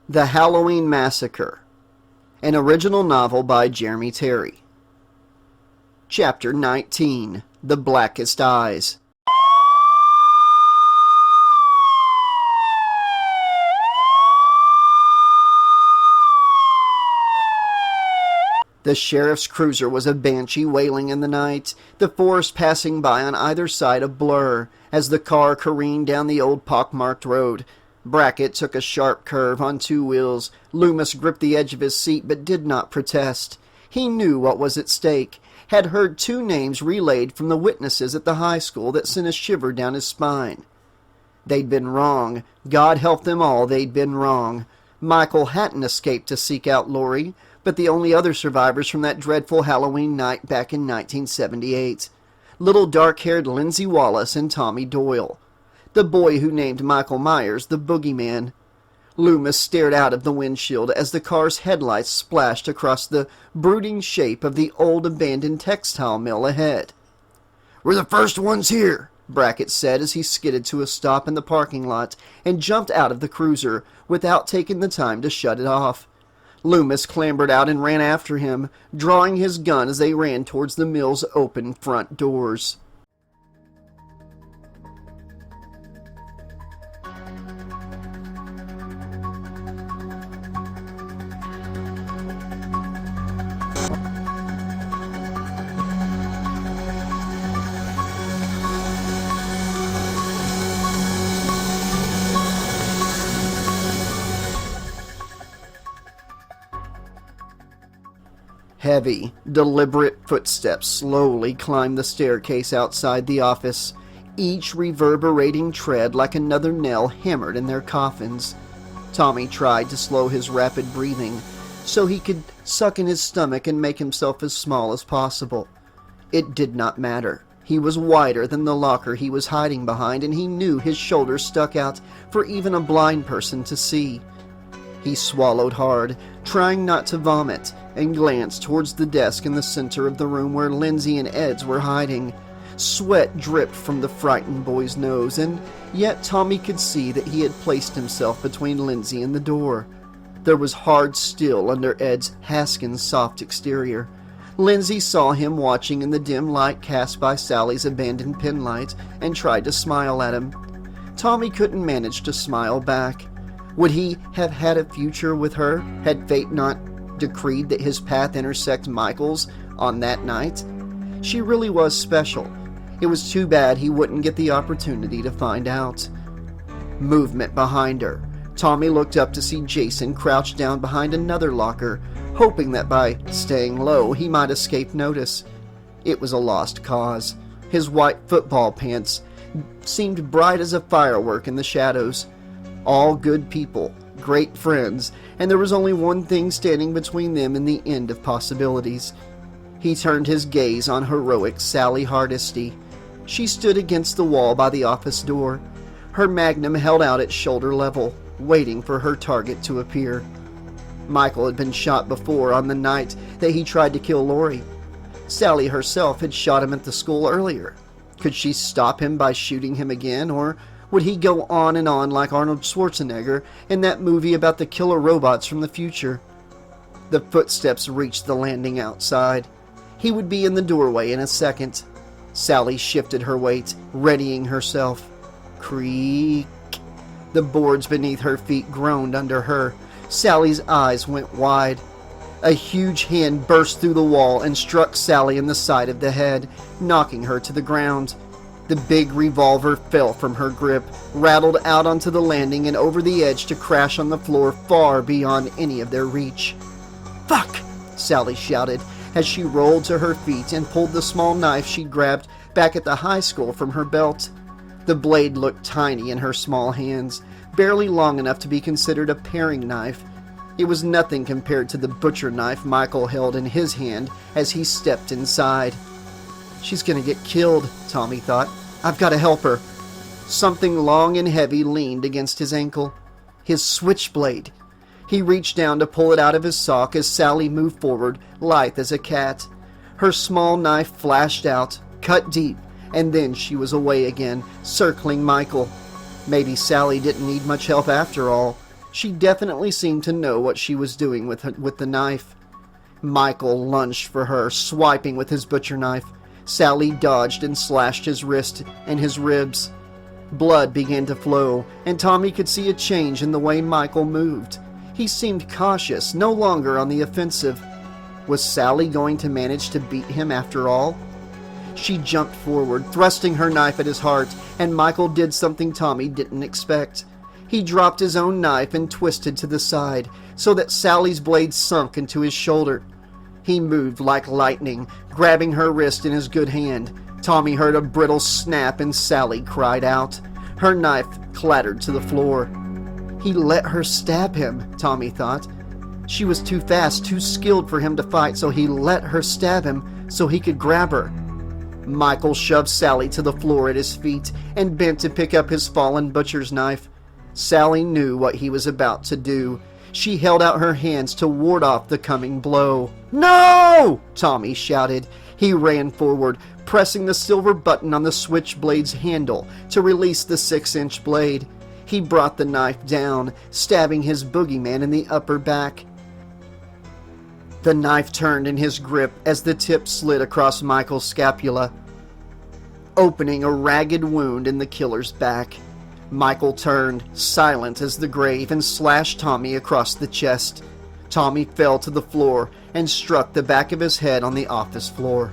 The Halloween Massacre, an original novel by Jeremy Terry. Chapter 19, The Blackest Eyes. The sheriff's cruiser was a banshee wailing in the night, the forest passing by on either side a blur as the car careened down the old pockmarked road. Brackett took a sharp curve on two wheels. Lumis gripped the edge of his seat but did not protest. He knew what was at stake, had heard two names relayed from the witnesses at the high school that sent a shiver down his spine. They'd been wrong. God help them all, they'd been wrong. Michael hadn't escaped to seek out Lori, but the only other survivors from that dreadful Halloween night back in 1978. Little dark-haired Lindsay Wallace and Tommy Doyle. The boy who named Michael Myers the boogeyman. Loomis stared out of the windshield as the car's headlights splashed across the brooding shape of the old abandoned textile mill ahead. "We're the first ones here," Brackett said as he skidded to a stop in the parking lot and jumped out of the cruiser without taking the time to shut it off. Loomis clambered out and ran after him, drawing his gun as they ran towards the mill's open front doors. Heavy, deliberate footsteps slowly climbed the staircase outside the office, each reverberating tread like another nail hammered in their coffins. Tommy tried to slow his rapid breathing so he could suck in his stomach and make himself as small as possible. It did not matter. He was wider than the locker he was hiding behind, and he knew his shoulders stuck out for even a blind person to see. He swallowed hard, trying not to vomit, and glanced towards the desk in the center of the room where Lindsay and Ed's were hiding. Sweat dripped from the frightened boy's nose, and yet Tommy could see that he had placed himself between Lindsay and the door. There was hard steel under Ed's Haskins' soft exterior. Lindsay saw him watching in the dim light cast by Sally's abandoned pen light and tried to smile at him. Tommy couldn't manage to smile back. Would he have had a future with her had fate not decreed that his path intersect Michael's on that night? She really was special. It was too bad he wouldn't get the opportunity to find out. Movement behind her. Tommy looked up to see Jason crouched down behind another locker, hoping that by staying low he might escape notice. It was a lost cause. His white football pants seemed bright as a firework in the shadows. All good people, great friends, and there was only one thing standing between them and the end of possibilities. He turned his gaze on heroic Sally Hardesty. She stood against the wall by the office door, her magnum held out at shoulder level, waiting for her target to appear. Michael had been shot before on the night that he tried to kill Lori. Sally herself had shot him at the school earlier. Could she stop him by shooting him again, or would he go on and on like Arnold Schwarzenegger in that movie about the killer robots from the future? The footsteps reached the landing outside. He would be in the doorway in a second. Sally shifted her weight, readying herself. Creak. The boards beneath her feet groaned under her. Sally's eyes went wide. A huge hand burst through the wall and struck Sally in the side of the head, knocking her to the ground. The big revolver fell from her grip, rattled out onto the landing and over the edge to crash on the floor far beyond any of their reach. "Fuck!" Sally shouted as she rolled to her feet and pulled the small knife she'd grabbed back at the high school from her belt. The blade looked tiny in her small hands, barely long enough to be considered a paring knife. It was nothing compared to the butcher knife Michael held in his hand as he stepped inside. She's gonna get killed, Tommy thought. I've got to help her. Something long and heavy leaned against his ankle. His switchblade. He reached down to pull it out of his sock as Sally moved forward, lithe as a cat. Her small knife flashed out, cut deep, and then she was away again, circling Michael. Maybe Sally didn't need much help after all. She definitely seemed to know what she was doing with the knife. Michael lunged for her, swiping with his butcher knife. Sally dodged and slashed his wrist and his ribs. Blood began to flow, and Tommy could see a change in the way Michael moved. He seemed cautious, no longer on the offensive. Was Sally going to manage to beat him after all? She jumped forward, thrusting her knife at his heart, and Michael did something Tommy didn't expect. He dropped his own knife and twisted to the side, so that Sally's blade sunk into his shoulder. He moved like lightning, grabbing her wrist in his good hand. Tommy heard a brittle snap and Sally cried out. Her knife clattered to the floor. He let her stab him, Tommy thought. She was too fast, too skilled for him to fight, so he let her stab him so he could grab her. Michael shoved Sally to the floor at his feet and bent to pick up his fallen butcher's knife. Sally knew what he was about to do. She held out her hands to ward off the coming blow. "No!" Tommy shouted. He ran forward, pressing the silver button on the switchblade's handle to release the 6-inch blade. He brought the knife down, stabbing his boogeyman in the upper back. The knife turned in his grip as the tip slid across Michael's scapula, opening a ragged wound in the killer's back. Michael turned, silent as the grave, and slashed Tommy across the chest. Tommy fell to the floor and struck the back of his head on the office floor.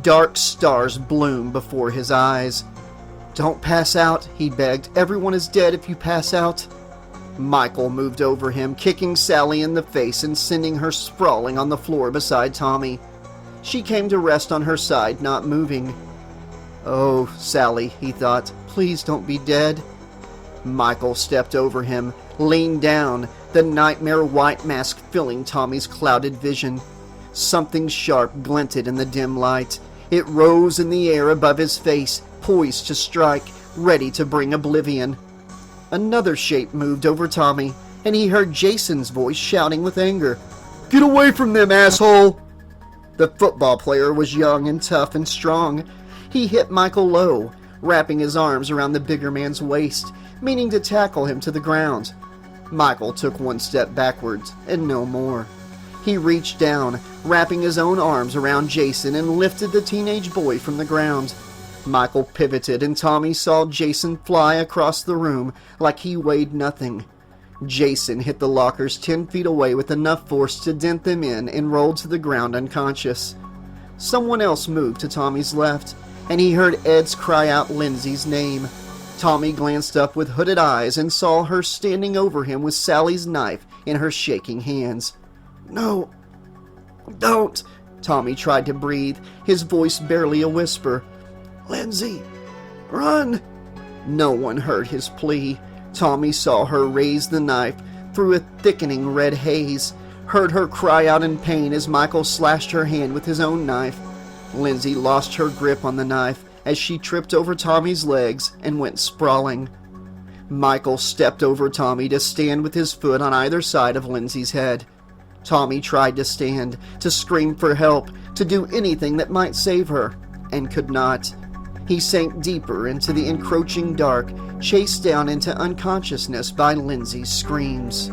Dark stars bloomed before his eyes. "Don't pass out," he begged. "Everyone is dead if you pass out." Michael moved over him, kicking Sally in the face and sending her sprawling on the floor beside Tommy. She came to rest on her side, not moving. "Oh, Sally," he thought, "please don't be dead." Michael stepped over him, leaned down, the nightmare white mask filling Tommy's clouded vision. Something sharp glinted in the dim light. It rose in the air above his face, poised to strike, ready to bring oblivion. Another shape moved over Tommy, and he heard Jason's voice shouting with anger. "Get away from them, asshole!" The football player was young and tough and strong. He hit Michael low, wrapping his arms around the bigger man's waist, meaning to tackle him to the ground. Michael took one step backwards, and no more. He reached down, wrapping his own arms around Jason, and lifted the teenage boy from the ground. Michael pivoted, and Tommy saw Jason fly across the room like he weighed nothing. Jason hit the lockers 10 feet away with enough force to dent them in and rolled to the ground unconscious. Someone else moved to Tommy's left, and he heard Ed's cry out Lindsay's name. Tommy glanced up with hooded eyes and saw her standing over him with Sally's knife in her shaking hands. "No, don't," Tommy tried to breathe, his voice barely a whisper. "Lindsay, run!" No one heard his plea. Tommy saw her raise the knife through a thickening red haze, heard her cry out in pain as Michael slashed her hand with his own knife. Lindsay lost her grip on the knife as she tripped over Tommy's legs and went sprawling. Michael stepped over Tommy to stand with his foot on either side of Lindsay's head. Tommy tried to stand, to scream for help, to do anything that might save her, and could not. He sank deeper into the encroaching dark, chased down into unconsciousness by Lindsay's screams.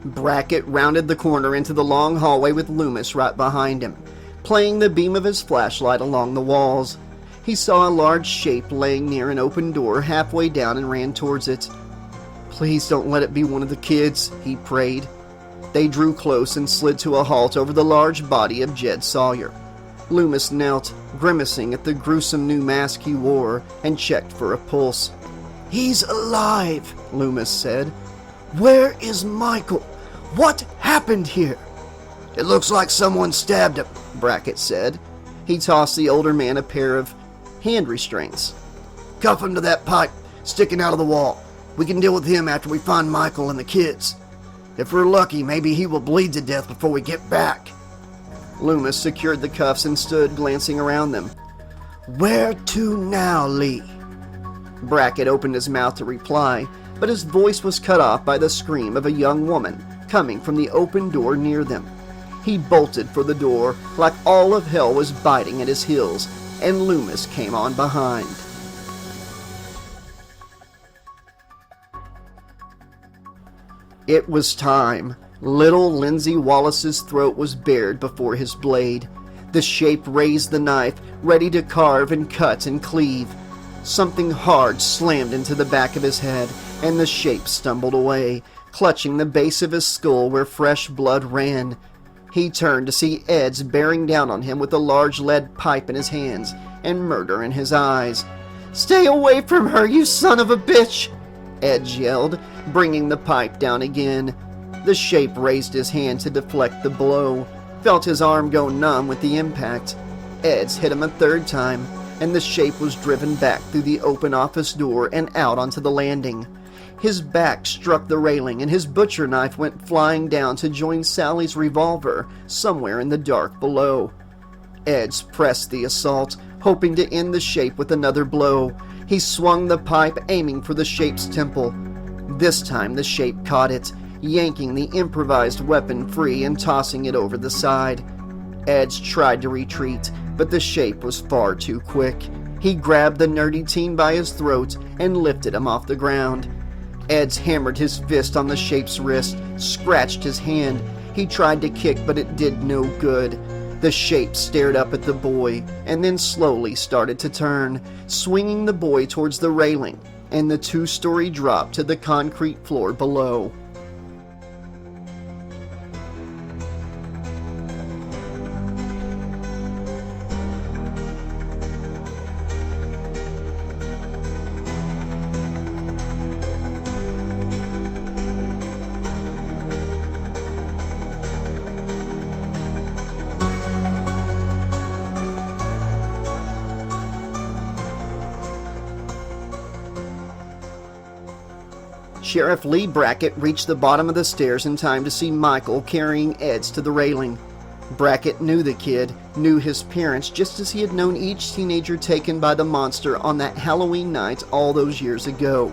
Brackett rounded the corner into the long hallway with Lumis right behind him, playing the beam of his flashlight along the walls. He saw a large shape laying near an open door halfway down and ran towards it. "Please don't let it be one of the kids," he prayed. They drew close and slid to a halt over the large body of Jed Sawyer. Lumis knelt, grimacing at the gruesome new mask he wore, and checked for a pulse. "He's alive," Lumis said. "Where is Michael? What happened here?" "It looks like someone stabbed him," Brackett said. He tossed the older man a pair of hand restraints. Cuff him to that pipe sticking out of the wall. We can deal with him after we find Michael and the kids. If we're lucky, maybe he will bleed to death before we get back. Loomis secured the cuffs and stood glancing around them. Where to now, Lee? Brackett opened his mouth to reply, but his voice was cut off by the scream of a young woman coming from the open door near them. He bolted for the door like all of hell was biting at his heels, and Loomis came on behind. It was time. Little Lindsay Wallace's throat was bared before his blade. The Shape raised the knife, ready to carve and cut and cleave. Something hard slammed into the back of his head, and the Shape stumbled away, clutching the base of his skull where fresh blood ran. He turned to see Ed's bearing down on him with a large lead pipe in his hands and murder in his eyes. "Stay away from her, you son of a bitch!" Ed yelled, bringing the pipe down again. The Shape raised his hand to deflect the blow, felt his arm go numb with the impact. Ed's hit him a third time, and the Shape was driven back through the open office door and out onto the landing. His back struck the railing, and his butcher knife went flying down to join Sally's revolver somewhere in the dark below. Ed pressed the assault, hoping to end the Shape with another blow. He swung the pipe, aiming for the Shape's temple. This time the Shape caught it, yanking the improvised weapon free and tossing it over the side. Ed tried to retreat, but the Shape was far too quick. He grabbed the nerdy teen by his throat and lifted him off the ground. Ed hammered his fist on the Shape's wrist, scratched his hand. He tried to kick, but it did no good. The Shape stared up at the boy, and then slowly started to turn, swinging the boy towards the railing, and the two-story drop to the concrete floor below. Sheriff Lee Brackett reached the bottom of the stairs in time to see Michael carrying Ed's to the railing. Brackett knew the kid, knew his parents, just as he had known each teenager taken by the monster on that Halloween night all those years ago.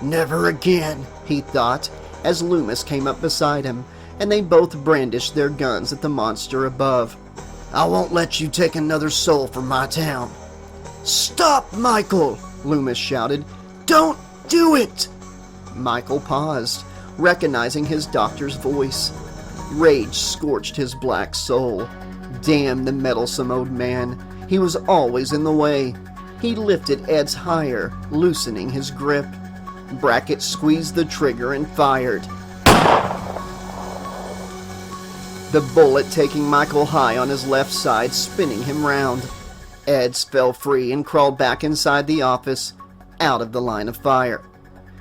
Never again, he thought, as Loomis came up beside him, and they both brandished their guns at the monster above. I won't let you take another soul from my town. Stop, Michael, Loomis shouted. Don't do it! Michael paused, recognizing his doctor's voice. Rage scorched his black soul. Damn the meddlesome old man. He was always in the way. He lifted Ed's higher, loosening his grip. Brackett squeezed the trigger and fired. The bullet taking Michael high on his left side, spinning him round. Eds fell free and crawled back inside the office, out of the line of fire.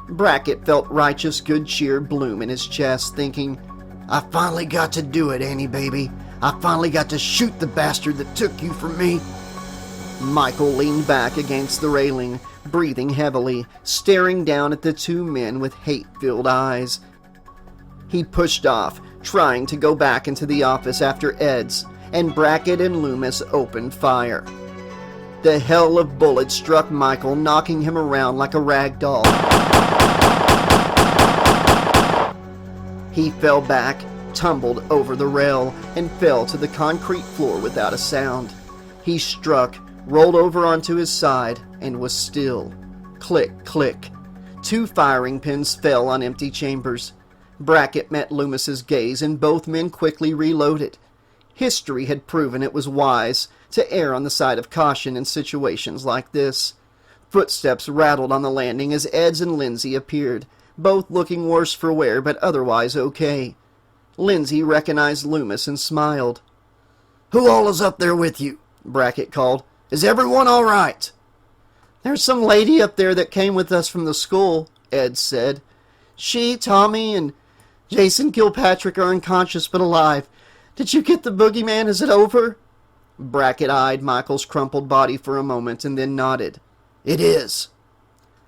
Brackett felt righteous good cheer bloom in his chest, thinking, I finally got to do it, Annie baby. I finally got to shoot the bastard that took you from me. Michael leaned back against the railing, breathing heavily, staring down at the two men with hate-filled eyes. He pushed off, trying to go back into the office after Ed's, and Brackett and Loomis opened fire. The hail of bullets struck Michael, knocking him around like a rag doll. He fell back, tumbled over the rail, and fell to the concrete floor without a sound. He struck, rolled over onto his side, and was still. Click, click. 2 firing pins fell on empty chambers. Brackett met Loomis's gaze, and both men quickly reloaded. History had proven it was wise to err on the side of caution in situations like this. Footsteps rattled on the landing as Eds and Lindsay appeared, both looking worse for wear but otherwise okay. Lindsay recognized Loomis and smiled. Who all is up there with you? Brackett called. Is everyone all right? There's some lady up there that came with us from the school, Ed said. She, Tommy, and Jason Kilpatrick are unconscious but alive. Did you get the boogeyman? Is it over? Brackett eyed Michael's crumpled body for a moment and then nodded. "It is.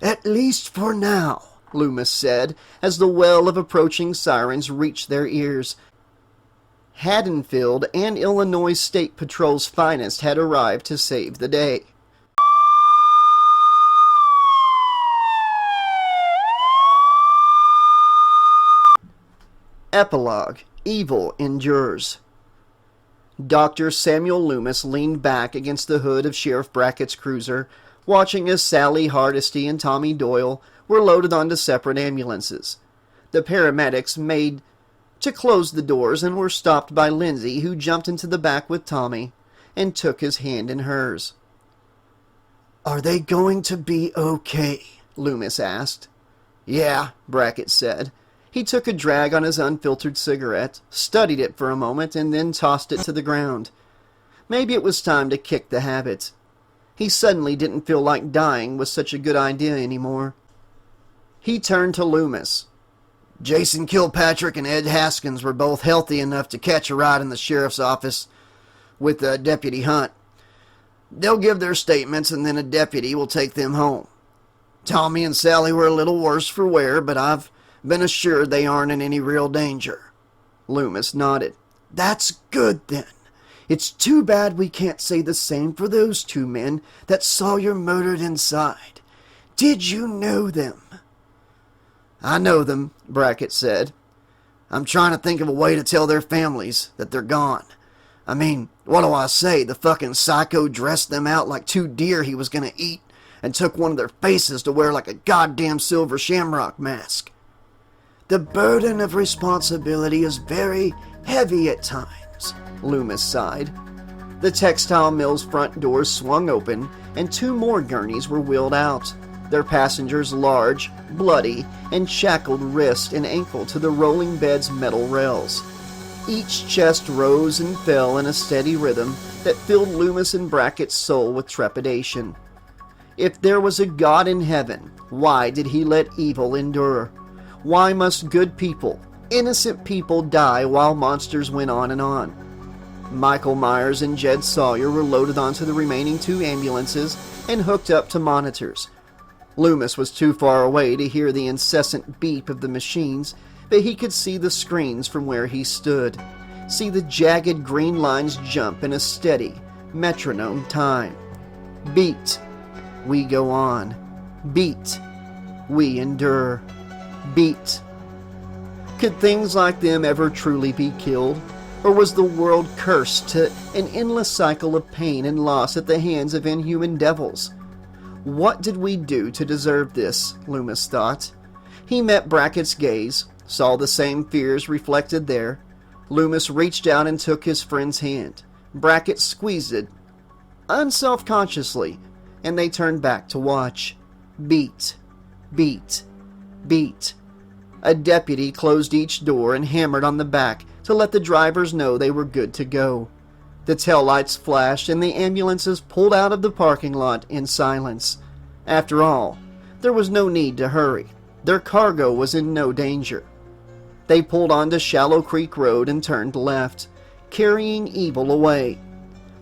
At least for now," Loomis said, as the wail of approaching sirens reached their ears. Haddonfield and Illinois State Patrol's finest had arrived to save the day. Epilogue. Evil endures. Dr. Samuel Loomis leaned back against the hood of Sheriff Brackett's cruiser, watching as Sally Hardesty and Tommy Doyle were loaded onto separate ambulances. The paramedics made to close the doors and were stopped by Lindsay, who jumped into the back with Tommy and took his hand in hers. "Are they going to be okay?" Loomis asked. "Yeah," Brackett said. He took a drag on his unfiltered cigarette, studied it for a moment, and then tossed it to the ground. Maybe it was time to kick the habit. He suddenly didn't feel like dying was such a good idea anymore. He turned to Loomis. "Jason Kilpatrick and Ed Haskins were both healthy enough to catch a ride in the sheriff's office with Deputy Hunt. They'll give their statements, and then a deputy will take them home. Tommy and Sally were a little worse for wear, but I've been assured they aren't in any real danger." Loomis nodded. "That's good, then. It's too bad we can't say the same for those two men that saw you murdered inside. Did you know them?" "I know them," Brackett said. "I'm trying to think of a way to tell their families that they're gone. I mean, what do I say? The fucking psycho dressed them out like two deer he was gonna eat and took one of their faces to wear like a goddamn silver shamrock mask. The burden of responsibility is very heavy at times," Loomis sighed. The textile mill's front doors swung open, and two more gurneys were wheeled out, their passengers large, bloody, and shackled wrist and ankle to the rolling bed's metal rails. Each chest rose and fell in a steady rhythm that filled Loomis and Brackett's soul with trepidation. If there was a God in heaven, why did he let evil endure? Why must good people, innocent people, die while monsters went on and on? Michael Myers and Jed Sawyer were loaded onto the remaining two ambulances and hooked up to monitors. Loomis was too far away to hear the incessant beep of the machines, but he could see the screens from where he stood, see the jagged green lines jump in a steady, metronome time. Beat, we go on. Beat, we endure. Beat. Could things like them ever truly be killed? Or was the world cursed to an endless cycle of pain and loss at the hands of inhuman devils? What did we do to deserve this? Loomis thought. He met Brackett's gaze, saw the same fears reflected there. Loomis reached out and took his friend's hand. Brackett squeezed it, unselfconsciously, and they turned back to watch. Beat. Beat. Beat. A deputy closed each door and hammered on the back to let the drivers know they were good to go. The taillights flashed and the ambulances pulled out of the parking lot in silence. After all, there was no need to hurry. Their cargo was in no danger. They pulled onto Shallow Creek Road and turned left, carrying evil away.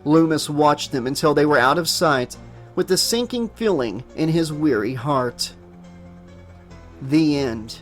Loomis watched them until they were out of sight, with a sinking feeling in his weary heart. The end.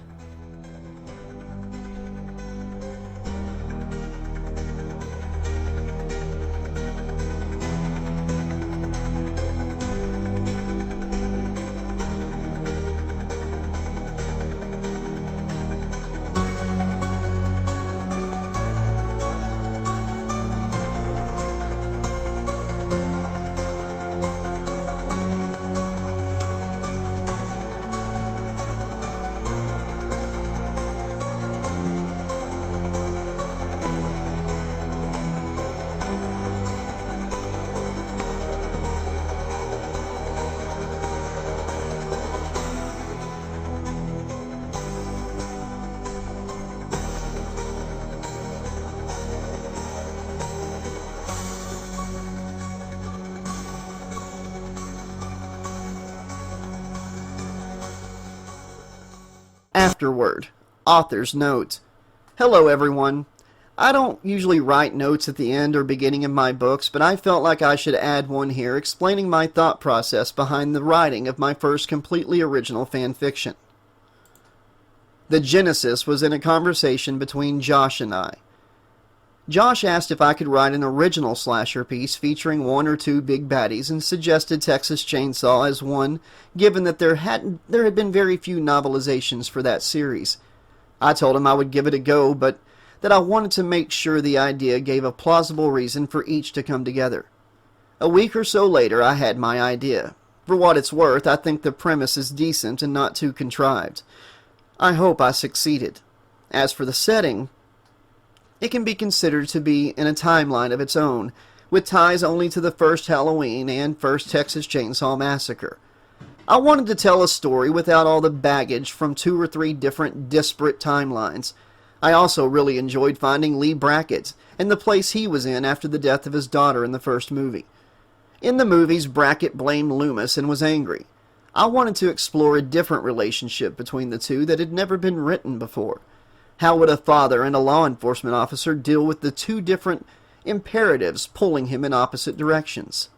Afterward, author's note. Hello everyone. I don't usually write notes at the end or beginning of my books, but I felt like I should add one here explaining my thought process behind the writing of my first completely original fan fiction. The genesis was in a conversation between Josh and I. Josh asked if I could write an original slasher piece featuring one or two big baddies and suggested Texas Chainsaw as one, given that there had been very few novelizations for that series. I told him I would give it a go, but that I wanted to make sure the idea gave a plausible reason for each to come together. A week or so later, I had my idea. For what it's worth, I think the premise is decent and not too contrived. I hope I succeeded. As for the setting, it can be considered to be in a timeline of its own, with ties only to the first Halloween and first Texas Chainsaw Massacre. I wanted to tell a story without all the baggage from 2 or 3 different disparate timelines. I also really enjoyed finding Lee Brackett and the place he was in after the death of his daughter in the first movie. In the movies, Brackett blamed Lumis and was angry. I wanted to explore a different relationship between the two that had never been written before. How would a father and a law enforcement officer deal with the 2 different imperatives pulling him in opposite directions?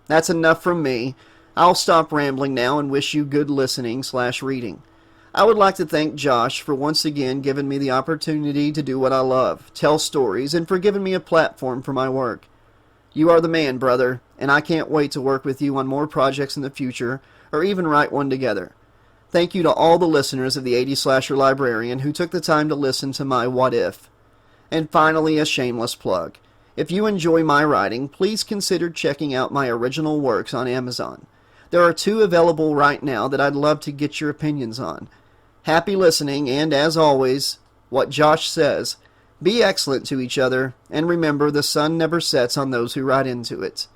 That's enough from me. I'll stop rambling now and wish you good listening/reading. I would like to thank Josh for once again giving me the opportunity to do what I love, tell stories, and for giving me a platform for my work. You are the man, brother, and I can't wait to work with you on more projects in the future, or even write one together. Thank you to all the listeners of the 80s Slasher Librarian who took the time to listen to my What If. And finally, a shameless plug. If you enjoy my writing, please consider checking out my original works on Amazon. There are 2 available right now that I'd love to get your opinions on. Happy listening, and as always, what Josh says, be excellent to each other, and remember the sun never sets on those who ride into it.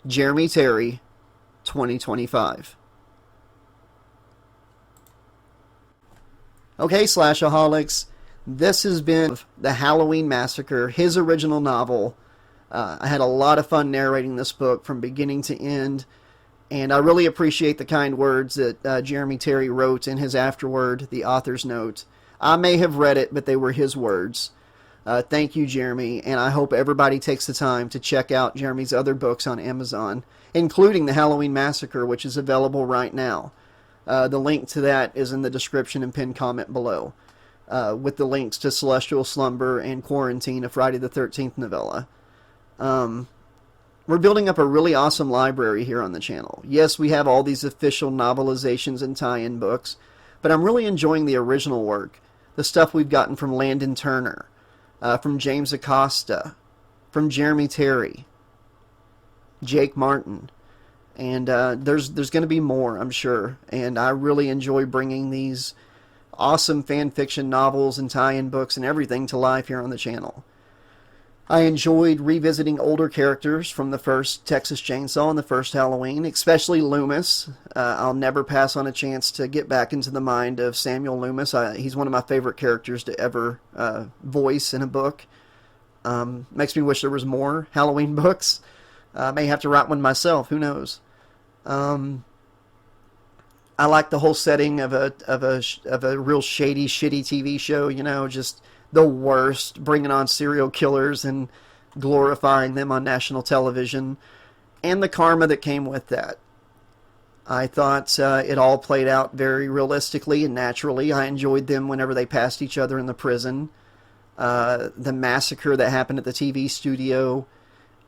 Jeremy Terry, 2025. Okay, Slash-a-Holics, this has been The Halloween Massacre, his original novel. I had a lot of fun narrating this book from beginning to end. And I really appreciate the kind words that Jeremy Terry wrote in his afterword, the author's note. I may have read it, but they were his words. Thank you, Jeremy, and I hope everybody takes the time to check out Jeremy's other books on Amazon, including The Halloween Massacre, which is available right now. The link to that is in the description and pinned comment below, with the links to Celestial Slumber and Quarantine, a Friday the 13th novella. We're building up a really awesome library here on the channel. Yes, we have all these official novelizations and tie-in books, but I'm really enjoying the original work. The stuff we've gotten from Landon Turner, from James Acosta, from Jeremy Terry, Jake Martin, and there's going to be more, I'm sure. And I really enjoy bringing these awesome fan fiction novels and tie-in books and everything to life here on the channel. I enjoyed revisiting older characters from the first Texas Chainsaw and the first Halloween, especially Loomis. I'll never pass on a chance to get back into the mind of Samuel Loomis. He's one of my favorite characters to ever voice in a book. Makes me wish there was more Halloween books. I may have to write one myself. Who knows? I like the whole setting of a real shady, shitty TV show. You know, just the worst, bringing on serial killers and glorifying them on national television, and the karma that came with that. I thought it all played out very realistically and naturally. I enjoyed them whenever they passed each other in the prison. The massacre that happened at the TV studio,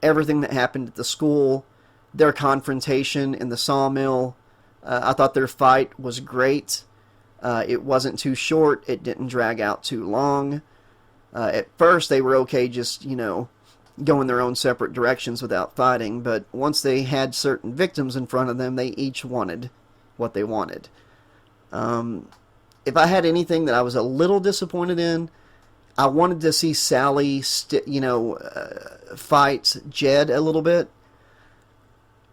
everything that happened at the school, their confrontation in the sawmill. I thought their fight was great. It wasn't too short. It didn't drag out too long. At first, they were okay just, going their own separate directions without fighting, but once they had certain victims in front of them, they each wanted what they wanted. If I had anything that I was a little disappointed in, I wanted to see Sally, fight Jed a little bit,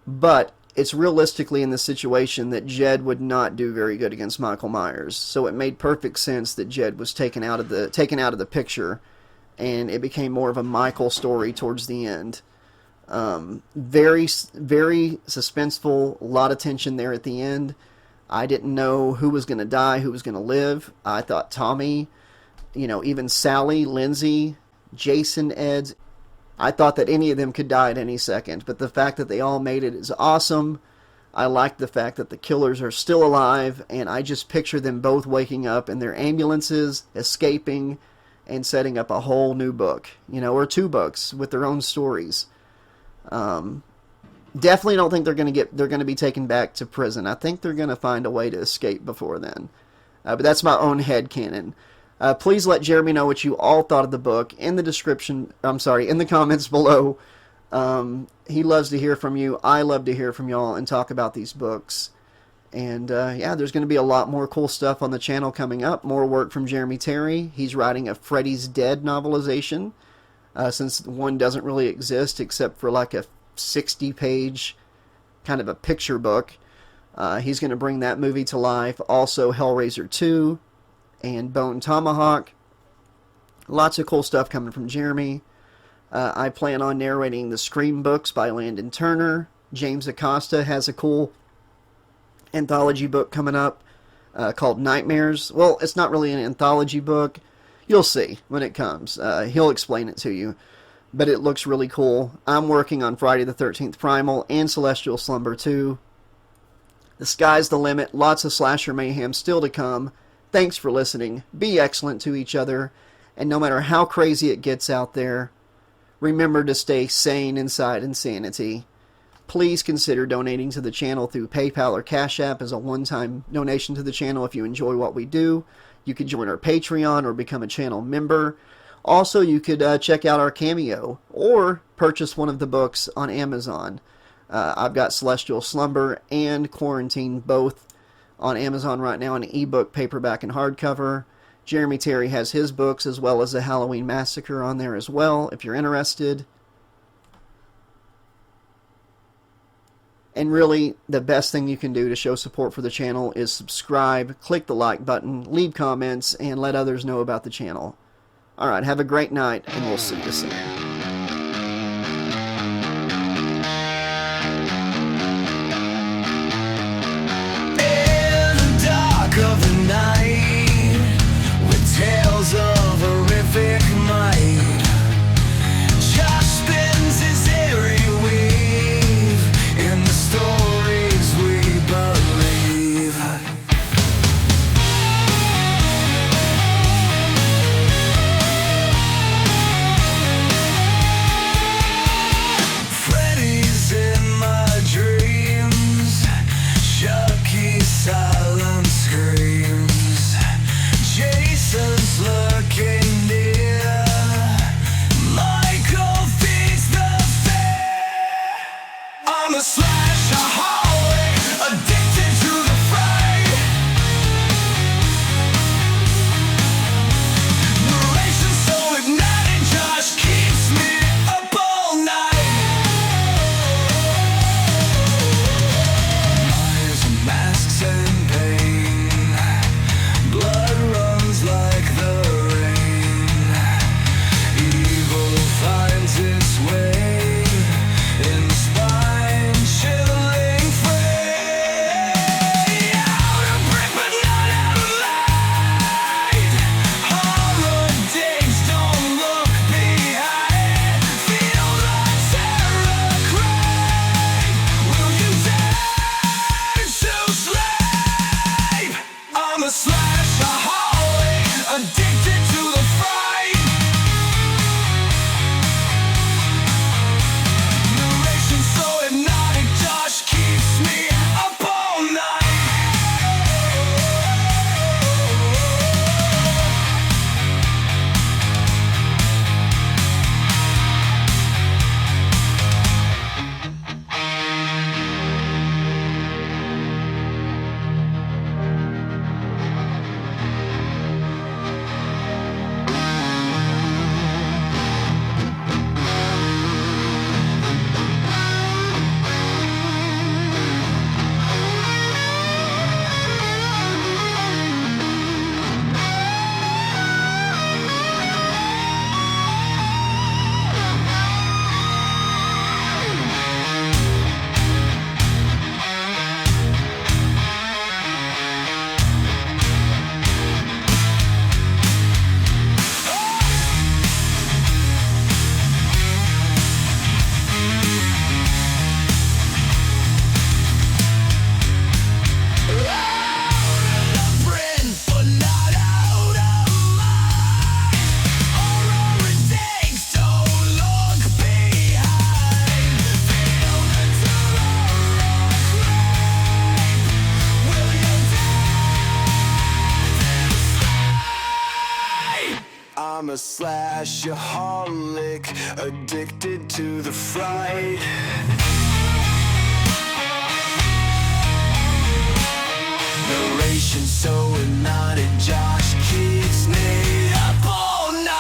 but it's realistically in the situation that Jed would not do very good against Michael Myers. So it made perfect sense that Jed was taken out of the picture, and it became more of a Michael story towards the end. Very, very suspenseful, a lot of tension there at the end. I didn't know who was going to die, who was going to live. I thought Tommy, even Sally, Lindsay, Jason Eds. I thought that any of them could die at any second, but the fact that they all made it is awesome. I like the fact that the killers are still alive, and I just picture them both waking up in their ambulances, escaping, and setting up a whole new book, or 2 books with their own stories. Definitely don't think they're going to be taken back to prison. I think they're going to find a way to escape before then. But that's my own headcanon. Please let Jeremy know what you all thought of the book in the in the comments below. He loves to hear from you. I love to hear from y'all and talk about these books. And there's going to be a lot more cool stuff on the channel coming up. More work from Jeremy Terry. He's writing a Freddy's Dead novelization, since one doesn't really exist except for like a 60-page kind of a picture book. He's going to bring that movie to life. Also Hellraiser 2 and Bone Tomahawk. Lots of cool stuff coming from Jeremy. I plan on narrating the Scream books by Landon Turner. James Acosta has a cool anthology book coming up called Nightmares. Well, it's not really an anthology book. You'll see when it comes. He'll explain it to you. But it looks really cool. I'm working on Friday the 13th Primal and Celestial Slumber 2. The sky's the limit. Lots of slasher mayhem still to come. Thanks for listening. Be excellent to each other. And no matter how crazy it gets out there, remember to stay sane inside insanity. Please consider donating to the channel through PayPal or Cash App as a one-time donation to the channel if you enjoy what we do. You could join our Patreon or become a channel member. Also, you could check out our Cameo or purchase one of the books on Amazon. I've got Celestial Slumber and Quarantine both on Amazon right now in ebook, paperback, and hardcover. Jeremy Terry has his books as well as the Halloween Massacre on there as well if you're interested. And really, the best thing you can do to show support for the channel is subscribe, click the like button, leave comments, and let others know about the channel. Alright, have a great night, and we'll see you soon. Of the night, with tales of horrific might, Josh spins his airy weave in the stories we believe. Freddy's in my dreams, Chucky's silent screams, Jason's lurking near, Michael feeds the fear. I'm a slash-a-holic, addicted to the fright. Narration so hypnotic, Josh keeps me up all night. Eyes and masks and pain, blood runs like the rain. Evil finds its way in the spine, chilling fray. Out of brick but not out of light. Horror days don't look behind. Feel the terror cry. Will you dare to slave? I'm a slash-a-holic, addicted to the fright. Narration so hypnotic, Josh keeps me up all night. I'm a slash-a-holic, addicted to the fright. Narration so hypnotic, Josh keeps me up all night.